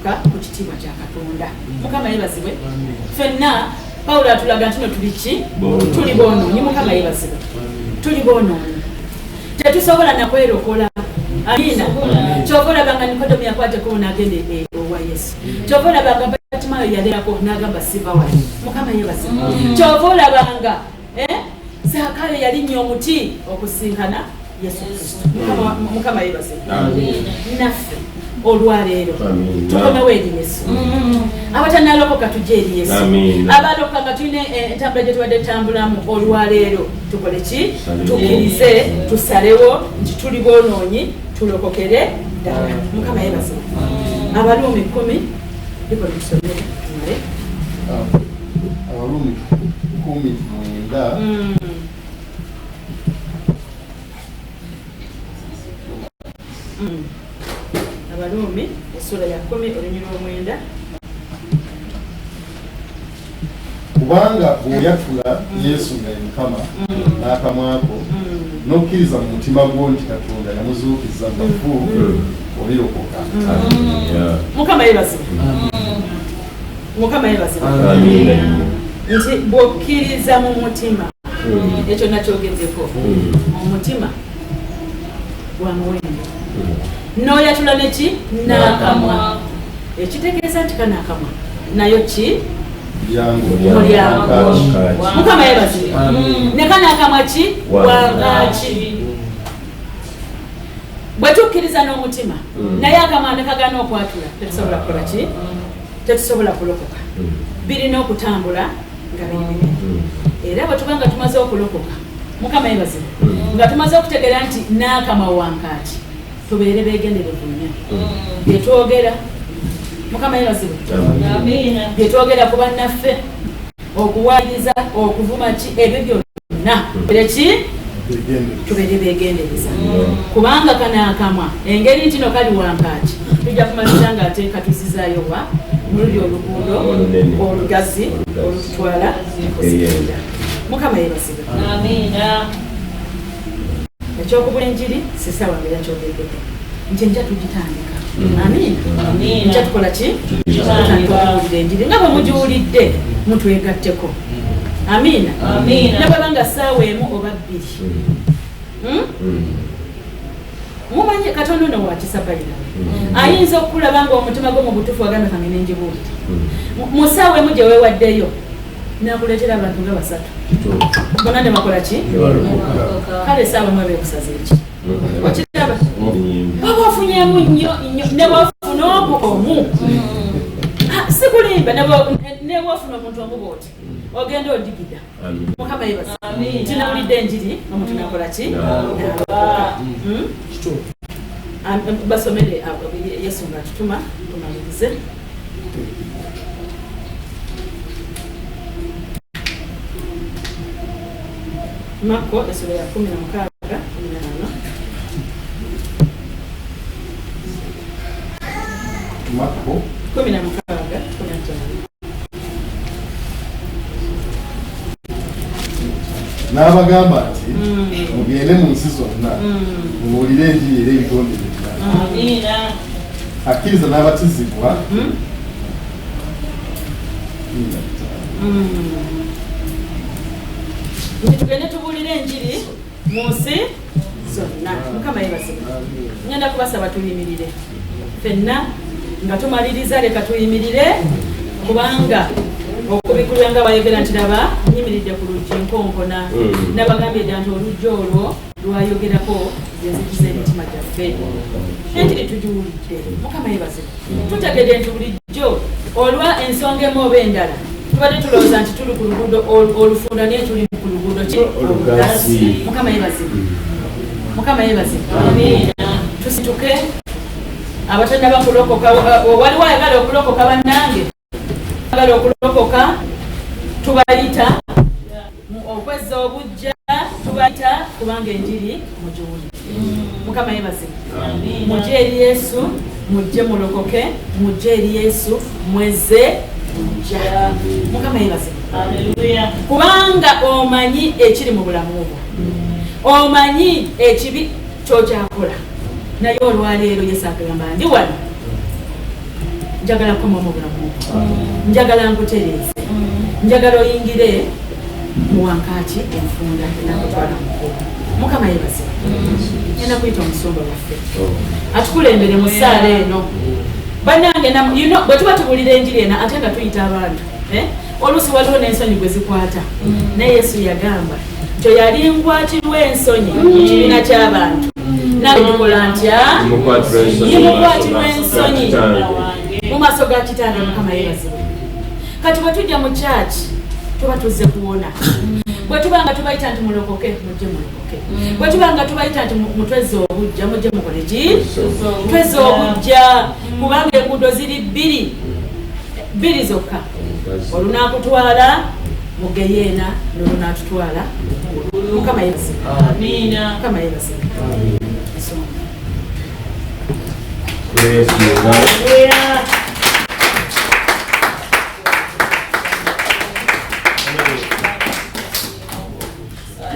tutuuka ku kitiibwa kya Katonda. Mukama yebazibwe. Ffenna Pawulo atulaga nti tuliki tuli boonoonyi. Mukama yebazibwe. Tuli boonoonyi. Tetusobola na kwerokola. Amina. Chokola banga Nikodemu yakwateko n'agende owa Yesu. Chokola banga Batimayo yalerako n'agamba siva wali. Mukama yebazibwe. Chokola banga Zakayo yalinnye omuti okusinkana Yesu Kristo. Mukama yebazibwe. Naffe olwaleero tukomewo eri Yesu. Abatanalokoka tujje eri Yesu. Abalokoka nga tulina entambula gye tubadde tutambulamu olwaleero tukole ki? Tukkirize tusalewo nti tuli boonoonyi tulokokere ddala. Mukama yebazibwe. Abaluumi 10 liko tusomere tumale. Abaluumi 10 Abaluumi essula ya 10 olunyiri lw'omwenda. Kubanga bw'oyatula Yesu nga ye Mukama n'akamwako n'okkiriza mu mutima gwo nti Katonda yamuzuukiza mu bafu olirokoka. Mukama yebazibwe. Mukama yebazibwe. Nti bw'okkiriza mu mutima ekyo nakyogeddeko omutima gwa muwendo n'oyatula neki n'akamwa ekitegeeza nti kanaakamwa nayo ki mulyango. Mukama yebazibwe. Ne kanaakamwa ki wangaki. Bwe tukkiriza n'omutima naye akamwa ne kagaana okwatula tetusobola kukola ki? Tetusobola kulokoka. Birina okutambula nga biri. Era bwe tuba nga tumaze okulokoka Mukama yebazibwe nga tumaze okutegeera nti n'akamwa wankaaki tubeere beegenderevu nnyo byetwogera. Mukama yebazibwe. Byetwogera ku bannaffe okuwaayiriza okuvuma ki ebyo byonna ki tubeere beegendereza kubanga kanaakamwa engeri nti no kali wankaaki tujja kumaliza nga ate katuzizaayo wa mululi oluguudo olugazi olututwala okusikirira. Mukama yebazibwe. Ekyokubula enjiri sisawa nga yakyogeddeko nti enja tugitandika. Amina. Nja tukola ki? Tutandika enjiri nga bwe mugiwulidde mutwegatteko. Amina. Ne bwebanga ssaawa emu oba bbiri mumanye Katonda ono wakisabbalira ayinza okulaba nga omutima gwo mu butuufu wagambe kange nenjibuulira mu ssaawa emu gye weewaddeyo nakuleetera abantu nga 3 bonna ne bakola ki? Kale essaawa emu ebeekusaza eki okiraba oba ofunyemu nnyo ne bwofuna omu sikulimba ne bwofuna omuntu omu bwoti ogenda odigida. Mukama yebazibwe. Tinawulidde enjiri omuntu nakola ki? Basomere Yesu nga tutuma tumalirize. Marko essula ya 16 Marko 16 n'abagamba nti mugende mu nsi zonna mubuulire enjiri era ebitonde byonna. Akkiriza n'abatizibwa nti tugende tubuulire enjiri mu nsi zonna. Mukama yebazibwe. Ngenda kubasaba tuyimirire ffenna nga tumaliriza. Leka tuyimirire kubanga okubikulira nga bayogera nti laba nyimiridde ku luggi nkonkona nabagambye dda nti oluggi olwo lwayogerako yezikiza emitima gyaffe. Enjiri tugiwulidde. Mukama yebazibwe. Tutegedde nti bulijjo olwa ensonga emu oba endala tubadde tulowooza nti tuli ku luguudo olufunda naye tuli ku luguudo ki? Olugazi. Mukama yebazibwe. Mukama yebazibwe. Tusituke abatannaba kulokoka. Waliwo ayagala okulokoka bannange agala okulokoka tubayita okwezza obujja tubayita kubanga enjiri mugiwuli. Mukama yebazibwe. Mujje eri Yesu mujje mulokoke. Mujje eri Yesu mweze mujja. Mukama yebazibwe. Kubanga omanyi ekiri mu bulamu bwo. Omanyi ekibi kyokyakola naye olwaleero Yesu agamba ndi wano njagala koma mu bulamu njagala nkutereeze njagala oyingire mu wankaaki enfunda nakutwala mukulu mukama yebaze ena kuyita omusumba waffe atukulembere mu ssaala eno bannange bwe tuba tubuulira enjiri ena ate nga tuyita abantu oluusi waliwo n'ensonyi gwe zikwata naye Yesu yagamba nti yali nkwatirwa ensonyi mu kibiina ky'abantu nawe gikola ntya yimukwatirwa ensonyi mu maaso ga kitange mukama yebazibu kati bwe tujja mu kyaki tuba tuzze kuwona bwe tuba nga tubayita nti mulokoke mujje mulokoke bwe tuba nga tubayita nti mutweze obujja mujje mukole ki tweze obujja kubanga enguudo ziri bbiri zokka olunakutwala mu geyeena n'olunatutwala mukama yebazibu mukama yebazibu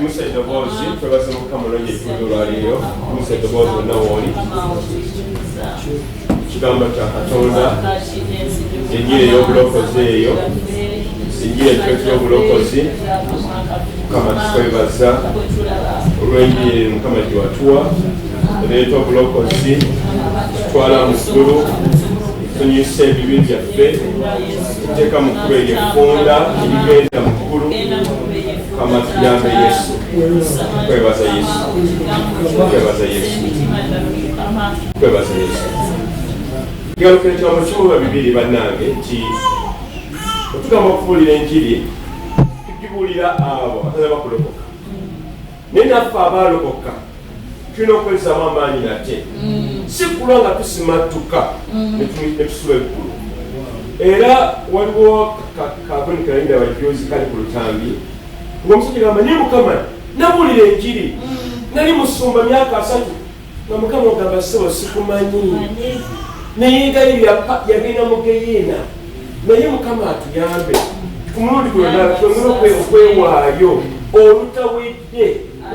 Musajja bozi twebaza mukama olw'enyo ekibuzo lwaleero musajja bozi wonna wooli ekigambo kya Katonda enjiri ey'obulokozi eyo enjiri ekyoki y'obulokozi mukama tukwebaza olw'enjiri mukama gye watuwa ereeta obulokozi tutwala mu ggulu tunyusa ebibi byaffe tuteeka mu kkubo ery'effunda erigenda mu ggulu kama tuyambe Yesu kwebaza Yesu kwebaza Yesu kwebaza Yesu kigalukira ekigambo ky'obuba bibiri bannange nti otugamba okubuulira enjiri tugibuulira abo abatali bakulokoka naye naffe abaalokoka tulina okukozesaamu amaanyi nate si kulwa nga tusimatuka ne tusula eggulu era waliwo kaboni kalinda bajoozi kali ku lutambi ng'omusajja gamba naye mukama nabuulira enjiri nali musumba myaka 3 nga mukama ogamba ssebo sikumanyi naye gayiri yagenda mu geyeena naye mukama atuyambe ku mulundi gwonna twongere okwewaayo olutawedde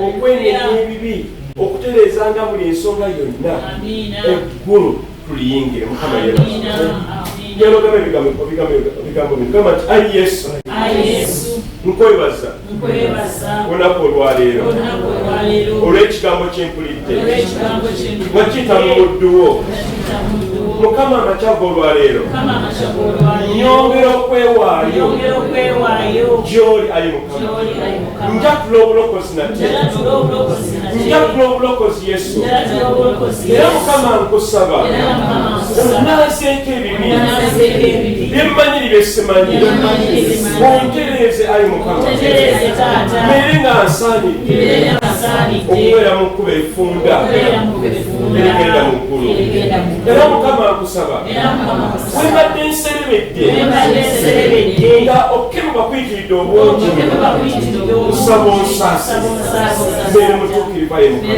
okwenenya ebibi okutereezanga buli ensonga yonna eggulu tuliyingire mukama yebaza ebigambo bigamba nti ayi Yesu nkwebaza olunaku olwaleero olw'ekigambo kyempulidde nga kiyita mu mudduwo mukama amakyago olwaleero nyongera okwewaayo gy'oli ayi mukama njatula obulokozi nate njatula obulokozi Yesu era mukama nkusaba onaaseeko ebibi byemmanyiri byesimanyi ontereeze ayi mukama mere nga nsaanidde okubeera mu kkuba effunda erigenda mu ggulu era mukama nkusaba wembadde nserebedde nga okkemuka kuyitiridde obungi nsaba onsaasi mbeere mutuukirivu ayi mukama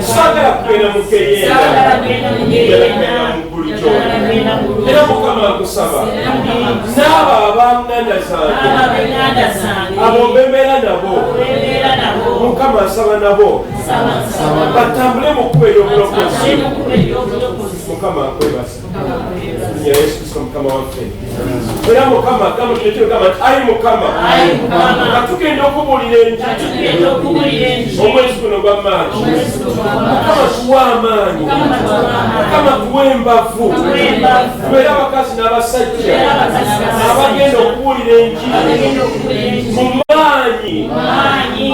saagala kugenda mu geyeena kugenda mu ggulu kyona era mukama nkusaba n'abo abanganda zange abo mbembeera nabo mukama nsaba nabo batambule mu kkuba ery'obulokozi mukama nkwebaza nya Yesu Kristo mukama waffe era mukama gamba tunekiro gamba nti ayi mukama nga tugenda okubuulira enjiri omwezi guno gw'amaanyi mukama tuwa amaanyi mukama tuwa embavu tubeere abakazi n'abasajja abagenda okubuulira enjiri mu maanyi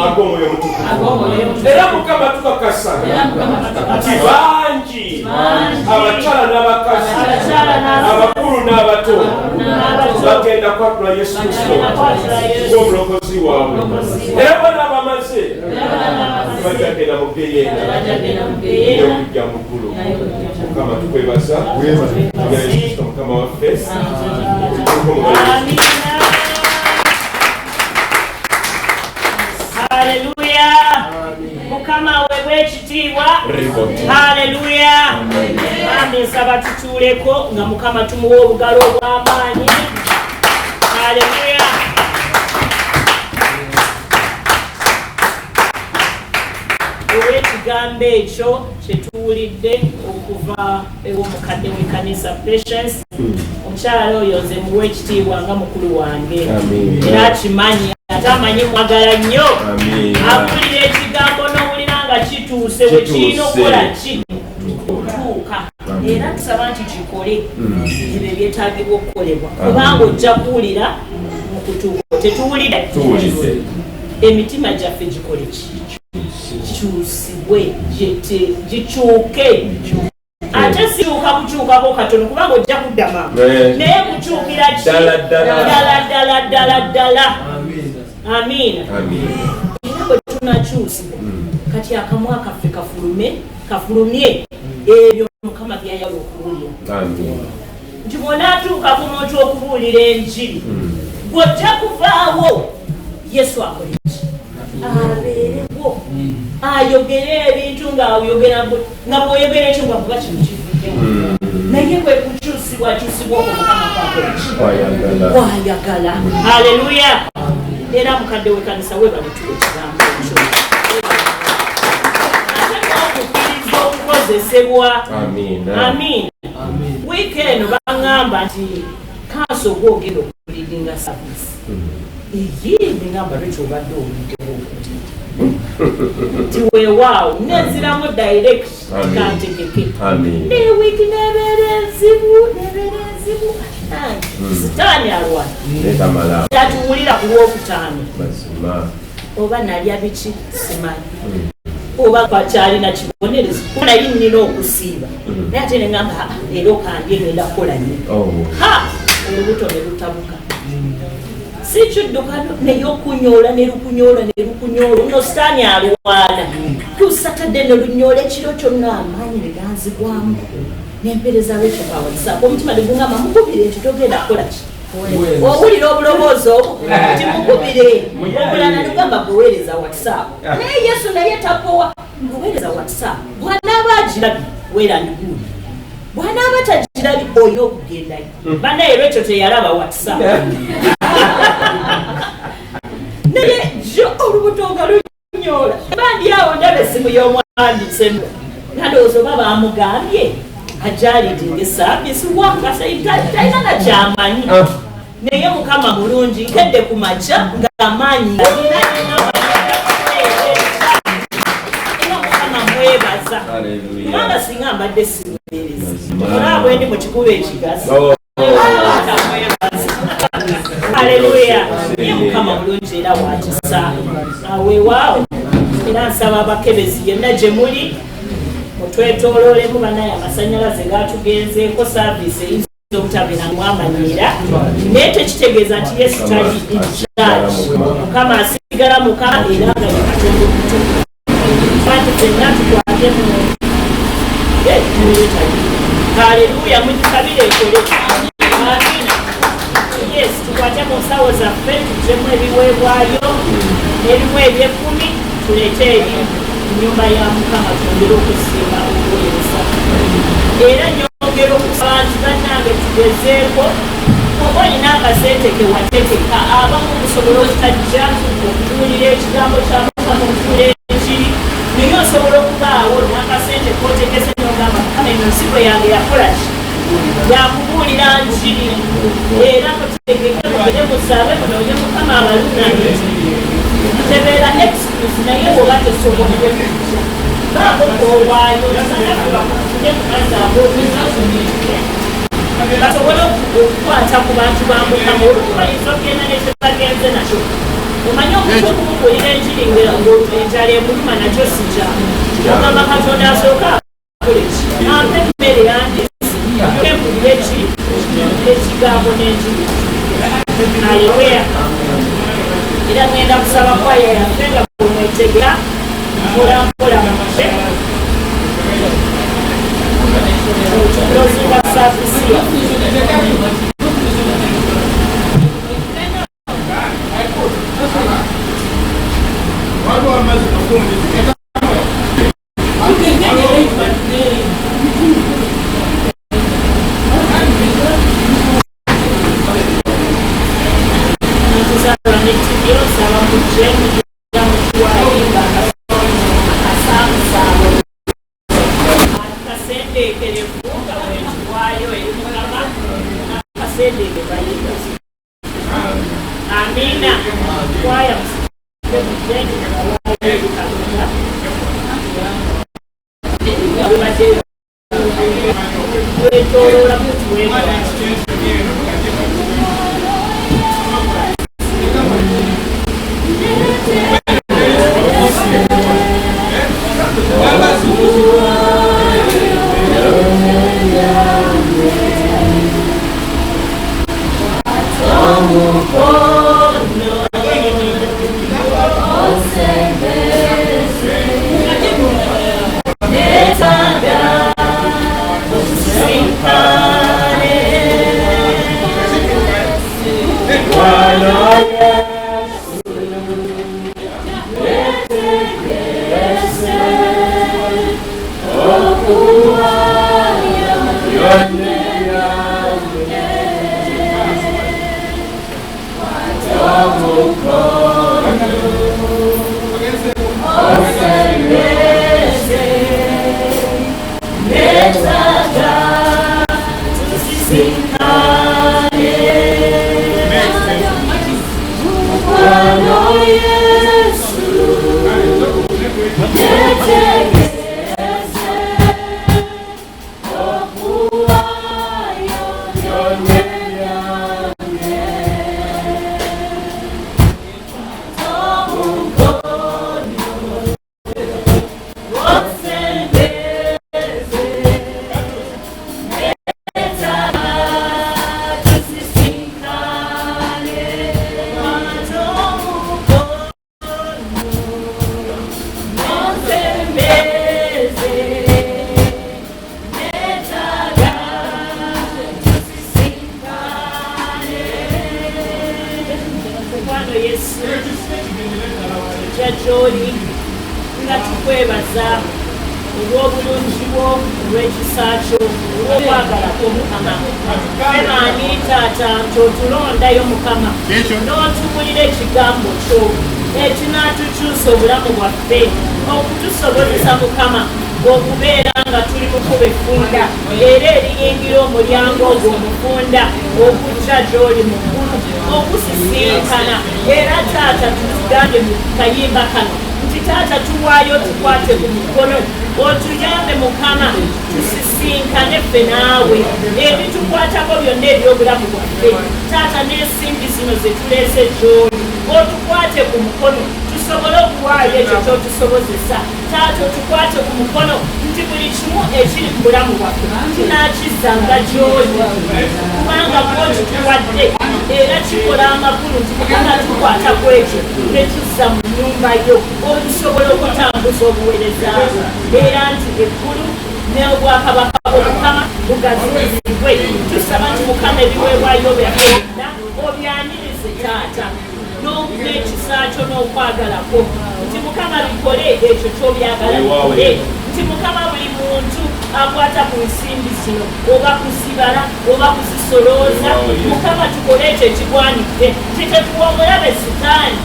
ag'omwoyo mutukuvu era mukama tukakasa nti bangi abakyala n'abakazi abakulu n'abato bagenda kwatula Yesu Kristo ng'omulokozi waabwe era bonna bamaze bajja genda mu geyeena okujja mu ggulu mukama tukwebaza Yesu Kristo mukama waffe haleluya mukama wewe ekitiibwa haleluya bambi nsaba tutuuleko nga mukama tumuwa obugalo obw'amaanyi haleluya owekitiibwa ekigambo ekyo kyetuwulidde okuva ew'omukadde w'ekkanisa Patience. Omukyala oyo nze muwa ekitiibwa nga mukulu wange era akimanyi ate amanyi mwagala nnyo awulira ekigambo n'owulira nga kituuse we kirina okukola ki okutuuka era tusaba nti kikole ebyo ebyetaagibwa okukolebwa kubanga ojja kuwulira mu kutuuka tetuwulira emitima gyaffe gikole kikyusibwe gikyuke ate sikyuka kukyukako katono kubanga ojja kuddama naye kukyukira ddala amiina era bwe tunakyusibwa kati akamwa kaffe kafulumye ebyo Mukama byayala okuwulira nti bw'onaatuuka ku muntu okubuulira enjiri bw'ojja kuvaawo Yesu akole ki abeerewo ayogere ebintu ng'ayogera nga bw'oyogera ekyo nga kuba kino kivuddemu naye kwe kukyusibwakyusibwa okwo Mukama kwayagala haleluya era mukadde w'ekkanisa we balituwa ekigambo ekyo ate n'okukkiriza okukozesebwa amiina wiiki eno baŋŋamba nti kanso gwogera okuliringa saavisi eyindi ngamba lwekyobadde owuliddewo nti weewaawo neziramu direct kantegeke newiiki nebeera enzibu sitaani alwana atuwulira ku lwokutaano oba nalya biki simanyi oba kwakyalina kibonerezo naye nnina okusiiba naye ate neŋŋamba leero kandye ngenda kukola nnyo olubuto ne lutabuka si kiddukano naye okunyoola ne lukunyoola nno sitaani alwana tusatadde ne lunyoola ekiro kyonna amaanyi ne ganzigwamu n'empeereza lwekyokawanisako omutima ne guŋŋamba mukubire nti togenda kukola ki owulira obuloboozi obwo nti mukubire omulala nugamba bweweereza WhatsApp naye Yesu naye tapowa bweweereza WhatsApp bw'anaaba agirabye weerandiguuli bw'anaaba tagirabye olina okugendayo bannaye lwekyo teyalaba WhatsApp naye jo olubuto nga lunyoola bandi awo ndaba essimu y'omwandisemu nadowooza oba baamugambye ajalidinga saavisi wankasaitalina nakyamanyi naye Mukama mulungi nkedde ku makya ng'amaanyi era Mukama mwebaza kubanga singa mbadde simubeereza olaba bwendi mu kikuba ekigazi haleluya ye Mukama mulungi era wakisa aweewaawo era nsaba abakebezi yenna gye muli mutwetooloolemu banaye amasanyalaze gatugenzeeko saavisi eyinza obutabeera mwamanyiira naye tekitegeeza nti Yesu tali inchurch Mukama asigala Mukama era nga ye Katonda omutukuvu anti fenna tukwate mu haleluya mugisabire ekole amina yes tukwate mu nsawo zaffe tugyemu ebiweebwayo n'ebimu eby'ekkumi tuleete eri nyumba ya Mukama twongere okusiima okuweereza era nyongera okusaba nti bannange tugezeeko oba olina akasente kewateeka abamu okusobola okutajja okutuulira ekigambo kya Mukama okutuula enjiri naye osobola okubaawo n'akasente kootegese n'ogamba Mukama eno nsigo yange yakola ki yakubuulira njiri era mutegeke mugende musaabe munoonye Mukama abalunanyi tebeera excuse naye oba tesobola baabo kowaayo basobole okukwata ku bantu ba Mukama olukubayinza okugenda nekyebagenze nakyo omanye omuntu okumubuulira enjiri ng'enjala emuluma nakyo sijamu ogamba Katonda asooka akole ki ampe emmere yandiisi kembulira ekigambo n'enjiri aleluya era ngenda kusaba kwaya yaffe nga bwemwetegera mpolampola mukye okulozinga saafisi Saba enteekerevu nga bwekiwaayo eri Mukama akaseendenge bayiga. Amiina. Kwaya musike mugende nawaayo eri Katonda nga bwebadde wetoloola mutuweera. Jajoli nga tukwebaza olw'obulungi bwo olw'ekisa kyo olw'okwagala kw'Omukama. Femaani taata nti otulondayo Mukama n'otuwulira ekigambo kyo ekinaatukyusa obulamu bwaffe okutusobozesa Mukama okubeera nga tuli mu kuba effunda era eriyingira omulyango ogwo omufunda okujja gy'oli mukulu okusisinkana era taata tutugambe mu kayimba kano nti taata tuwaayo tukwate ku mukono otuyambe Mukama tusisinkane ffe naawe ebitukwatako byonna ebyobulamu bwaffe taata n'ensimbi zino zetuleese gy'oli otukwate ku mukono tusobole okuwaayo ekyo kyotusobozesa taata otukwate ku mukono nti buli kimu ekiri mu bulamu bwaffe tunaakizanga gy'oli kubanga gwokituwadde era kikola amakulu nti Mukama tukwata ku ekyo ne tuzza mu nnyumba yo olusobole okutambuza obuweereza era nti eggulu n'obwakabaka bw'Omukama bugazibwe tusaba nti Mukama ebiweebwayo byaffe byonna obyanirize taata n'ekisa kyo n'okwagalako nti Mukama bikole ekyo ky'obyagala bikole nti Mukama buli muntu akwata ku nsimbi zino oba kuzibala oba kuzisolooza Mukama tukole ekyo ekigwanidde nti tetuwa omulabe sitaani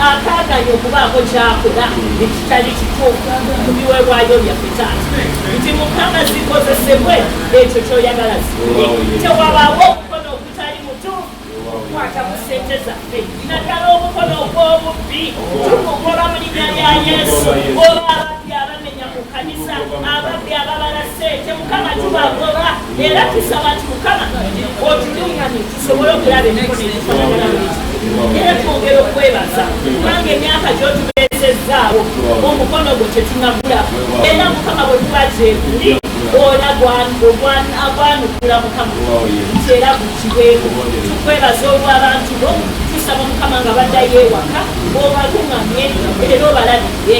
akaaganya okubaako kyakola ekitali kituufu mu biweebwayo byaffe taata nti Mukama zikozesebwe ekyo ky'oyagala zikole tewabaawo omukono ogutali mutuufu okukwata ku ssente zaffe naddala omukono ogw'obubbi tukugoba mu linnya lya Yesu oba ababbi abamenya mu kkanisa ababbi ababala ssente Mukama tubagoba era tusaba nti Mukama otulungamye tusobole okulaba emikono egifaanagana bweki era twongera okwebaza kubanga emyaka gy'otubeesezzaawo omukono gwo tetunagula era Mukama bwe tuba gyekuli ola agwanukula Mukama nti era gukibweko tukwebaza olw'abantu bo tusaba Mukama nga baddayo ewaka obalungamye era obalabire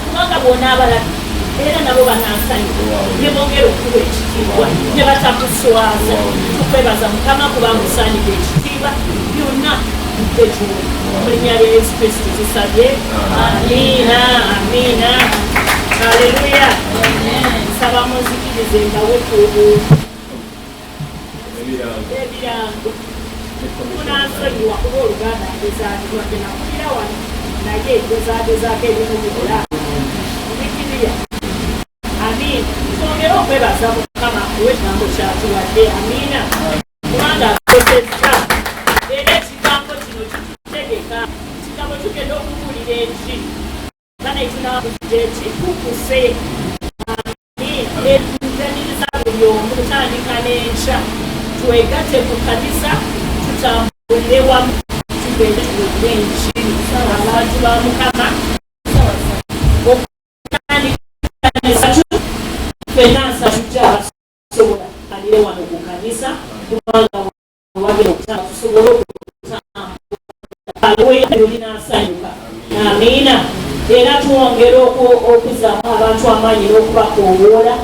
kubanga bw'onaabalabire era nabo banansanyuka ne bongera okuba ekitiibwa ne batakuswaza tukwebaza Mukama kubanga osaanira ekitiibwa byonna ekyo mu linnya lya Yesu Kristo tusabye amiina amiina haleluya nsaba munzikirize ngawetuubu ebirango munansonyiwa kuba Oluganda ngezaagirwadde nakulira wano naye gezaagezaako ebimu bikola bikiriya amiina tufe enjaniza buli omu kutandika n'enkya twegatte ku kanisa tutambulire wamu tugende tuwulire enjiri abantu ba Mukama okutandika ffenna tujja basobola kalire wano ku kanisa kubanga wagenda okutamba tusobole okulinasanyuka. Amiina. Era twongera okuzaamu abantu amaanyi n'okubakoowoola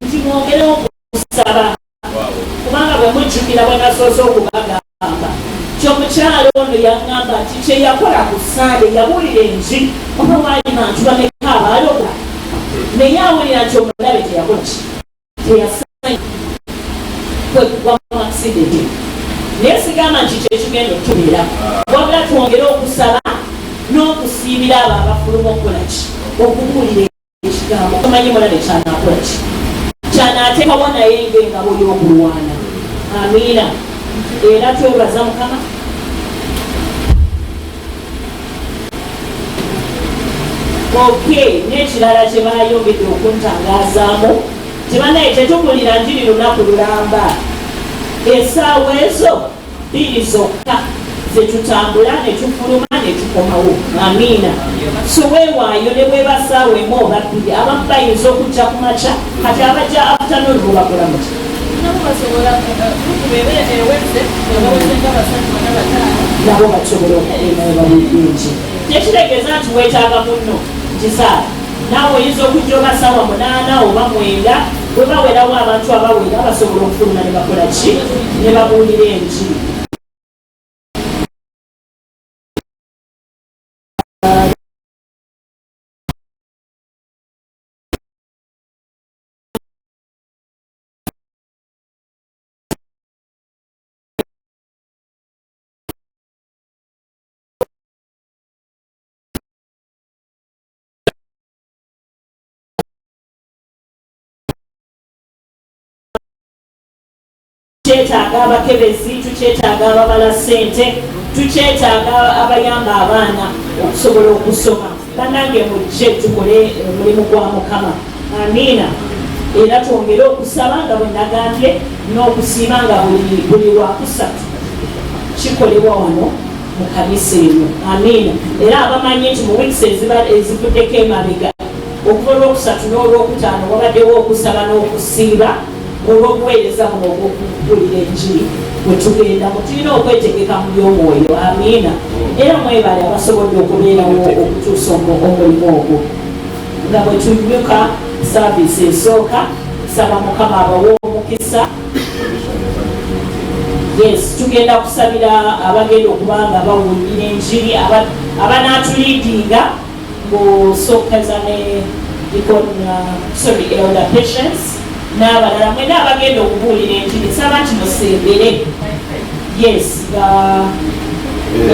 nti mwongere okusaba kubanga bwe mujjukira bwe nasoose okubagamba kyomukyalo ono yaŋŋamba nti kye yakola ku Sande yawulira enjiri oba waali bantu bameka abaaloga naye awulira nti omulabe teyakola ki teyasanya kwekugwa mu akisidenti naye sigamba nti kyekigenda okutubeera wabula twongere okusaba n'okusiibira abo abafuluma okukola ki okubuulira ekigambo omanyi mulabe kyanakola ki kyanaateekawo naye ng'engabo y'okulwana. Amiina. Era twebaza Mukama. N'ekirala kye baayongedde okuntangazaamu tebanaye tetukulira njiri lunaku lulamba essaawa ezo 2 zokka zetutambula ne tufuluma ne tukomawo. Amiina. So weewaayo ne bwebasaawa emu oba 2 abamu bayinza okujja ku makya kati abajja afternoon bubakola muti nabo basobola okugenda babulungi. Tekitegeeza nti weetaaga munno nti saa naawe oyinza okujja obasaawa 8 oba 9 bwe bawerawo abantu abawera basobola okufuluma ne bakola ki ne babuulira enjiri. Tukyetaaga abakebezi, tukyetaaga ababala ssente, tukyetaaga abayamba abaana okusobola okusoma. Bannange mujje tukole omulimu gwa Mukama. Amiina. Era twongere okusaba nga bwe nagambye n'okusiima nga buli lwakusatu kikolebwa wano mu kanisa eno. Amiina. Era abamanyi nti mu wiiki ezivuddeko emabega okuva olwokusatu n'olwokutaano wabaddewo okusaba n'okusiiba olw'okuweereza muno ogw'okubuulira enjiri bwe tugenda tulina okwetegeka mu by'omwoyo. Amiina. Era mwebale abasobodde okubeerawo okutuusa omulimu ogwo nga bwe tunyuka saaviisi esooka saba Mukama abawe omukisa. Yes, tugenda kusabira abagenda okubanga bawulira enjiri abanaatuliidinga ng'osookaza ne elder Patience n'abalala mwena abagenda okubuulira enjiri saba nti musembere. Yes,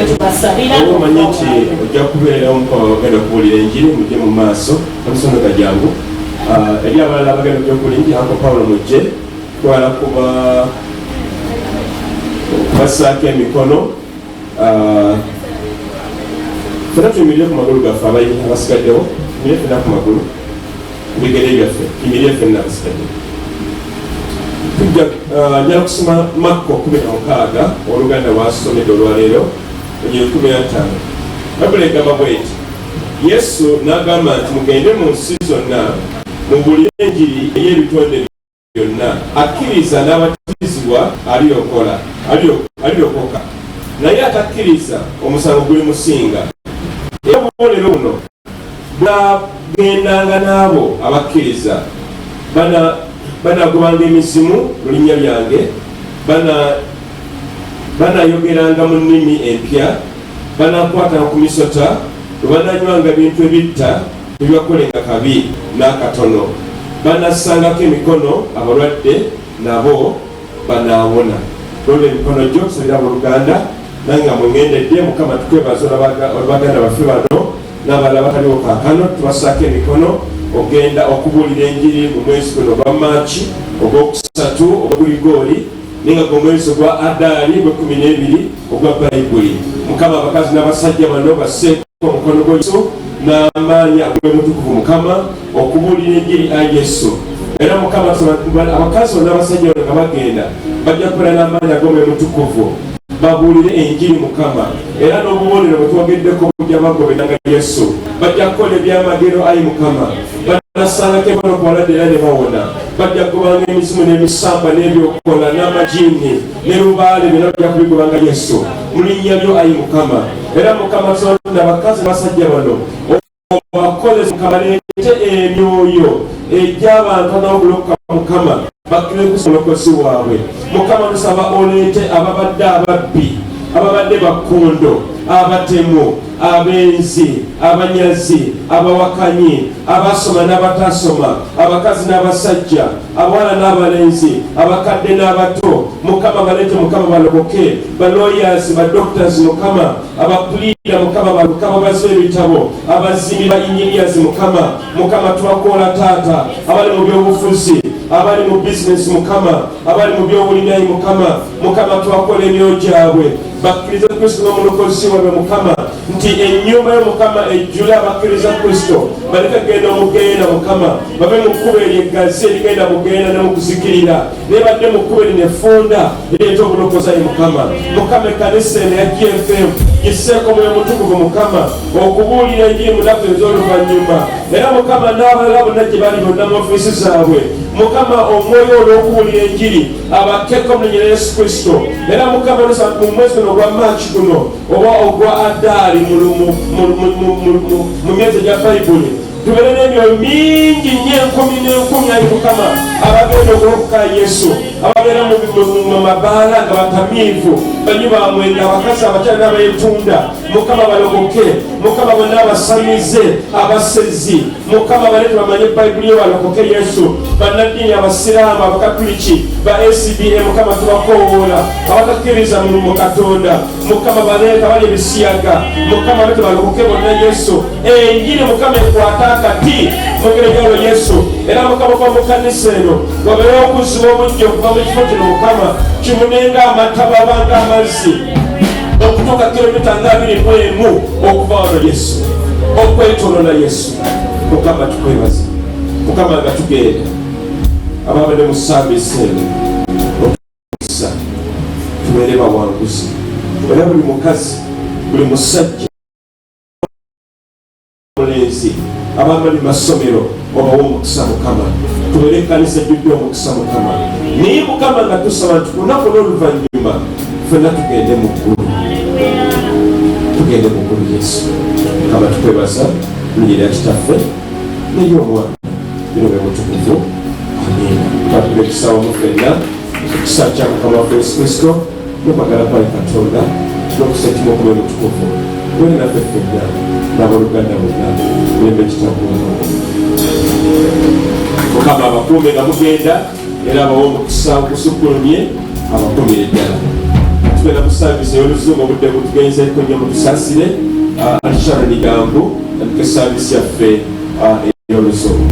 tubasabira omanyi nti ojja kubeerawo Mukama bagenda okubuulira enjiri mujje mu maaso Senoga jangu eri abalala abagenda okujja okubuulira enjiri Uncle Paulo mujje twala kubassaako emikono fena tuyimirire ku magulu gaffe abasigaddewo tuyimirire fena ku magulu ebigere byaffe tuyimirire fena abasigaddewo. Njala kusoma Makko 16 oluganda lwasomedde olwaleero 15. Bayibuli egamba bw'eti Yesu n'agamba nti mugende mu nsi zonna mubuulire enjiri ey'ebitonde byonna akkiriza n'abatizibwa alirokoka naye atakkiriza omusango guli musinga. Era obubonero buno bwagendanga n'abo abakkiriza banagobanga emizimu mu linnya lyange banayogeranga mu nnimi empya banakwatanga ku misota bananywanga ebintu ebitta ebibakolenga kabi n'akatono banassangako emikono abalwadde nabo banaawona. Olwo emikono gyo kusabira Luganda nange nga mweŋŋendedde Mukama tukwebaza olwabaganda baffe bano n'abalala bataliwo kaakano tubassaako emikono ogenda okubuulira enjiri mu mwezi guno gwa Maaci ogwokusatu ogw'Oligooli ninga gwe mwezi gwa Adaali gwe 12 ogwa Bayibuli. Mukama abakazi n'abasajja bano basseeko omukono gwa Yesu n'amaanyi ag'omwoyo mutukuvu Mukama okubuulira enjiri ya Yesu. Era Mukama abakazi n'abasajja nga bagenda bajja kukola n'amaanyi ag'omwoyo mutukuvu babuulire enjiri Mukama. Era n'obubonero bwe twogeddeko bujja bagoberanga Yesu. Bajja kukola ebyamagero ayi Mukama. Banasangako emikono ku balwadde era ne bawona. Bajja kugobanga emizimu n'emisamba n'ebyokukola n'amajiini ne lubaale byonna bajja kubigobanga Yesu mu linnya lyo ayi Mukama. Era Mukama tonda abakazi n'abasajja bano obakoleze Mukama leete emyoyo egy'abantu n'obulokoka Mukama bakkirize ku mulokozi waabwe. Mukama tusaba oleete ababadde ababbi, ababadde bakkondo, abatemu, abenzi, abanyazi, abawakanyi, abasoma n'abatasoma, abakazi n'abasajja, abawala n'abalenzi, abakadde n'abato. Mukama baleete Mukama balokoke, balawyers, badoctors Mukama, abapuliida Mukama balokaba baziba ebitabo, abazimbi ba engineers Mukama. Mukama tubakoola taata, abali mu byobufuzi, abali mu business Mukama, abali mu byobulimi Mukama. Mukama tubakola emyoyo gyabwe bakkiriza Kristo n'omulokozi waabwe Mukama, nti ennyumba y'Omukama ejjula abakkiriza Kristo baleke genda omugenda Mukama, babe mu kkubo eryeggazi erigenda mugenda ne mu kuzikirira, naye badde mu kkubo erinefunda ereeta obulokozi ayi Mukama. Mukama ekkanisa eno ya GFM giseeko omwoyo mutukuvu Mukama okubuulira enjiri mu nnaku ez'oluvannyuma. Era Mukama n'abalala bonna gye bali bonna mu ofiisi zaabwe Mukama omwoyo olw'okubuulira enjiri abakkeko mu linnya lya Yesu Kristo. Era Mukama mu mwezi guno ogwa Maachi guno oba ogwa Adaali mu myezi egya Bayibuli tubeere n'emyoyo mingi nnyo 10,000 ayi Mukama abagenda okulokoka Yesu, ababeera mu mabaala nga batamiivu, banyi bamwenda, abakazi abakyala n'abeetunda. Mukama balokoke. Mukama bonna abasamize, abasezi Mukama baleete bamanye Bayibuli yo balokoke Yesu. Bannaddiini abasiraamu, abakatuliki, ba ACBA Mukama tubakoowoola, abatakkiriza mu Katonda Mukama baleete abali ebisiyaga Mukama baleete balokoke bonna Yesu. Enjiri Mukama ekwata akati mugere gyalo Yesu. Era Mukama kwa mu kkanisa eno wabeere okuziba obujja okuva mu kifo kino Mukama kimunenga amataba abanga amazzi okutuuka kilomita nga 21 okuva wano Yesu okwetooloola Yesu. Mukama tukwebaza Mukama nga tugenda ababadde mu saavisi eno okusa tubeere bawanguzi. Era buli mukazi buli musajja mulenzi abambali masomero obawo omukisa Mukama. Tubeere ekkanisa ejjudde omukisa Mukama. Naye Mukama nga tusaba nti ku lunaku n'oluvannyuma ffenna tugende mu ggulu. Tugende mu ggulu Yesu. Mukama tukwebaza mu linnya lya Kitaffe n'ery'Omwana n'ery'Omwoyo Mutukuvu. Amiina. Batule ekisaawa mu ffenna ekisa kya Mukama waffe Yesu Kristo n'okwagala kwa Katonda n'okuseetima Omwoyo Mutukuvu wene naffe ffenna n'abooluganda bonna mulembe kitabuuno. Mukama abakuume nga mugenda era abawa omukisa ogusukkulumye abakumire ddala. Tugenda mu saavisi ey'oluzungu obudde butugenzeeko nnyo mutusaasire Alishara Nigambu namuke saavisi yaffe ey'oluzungu.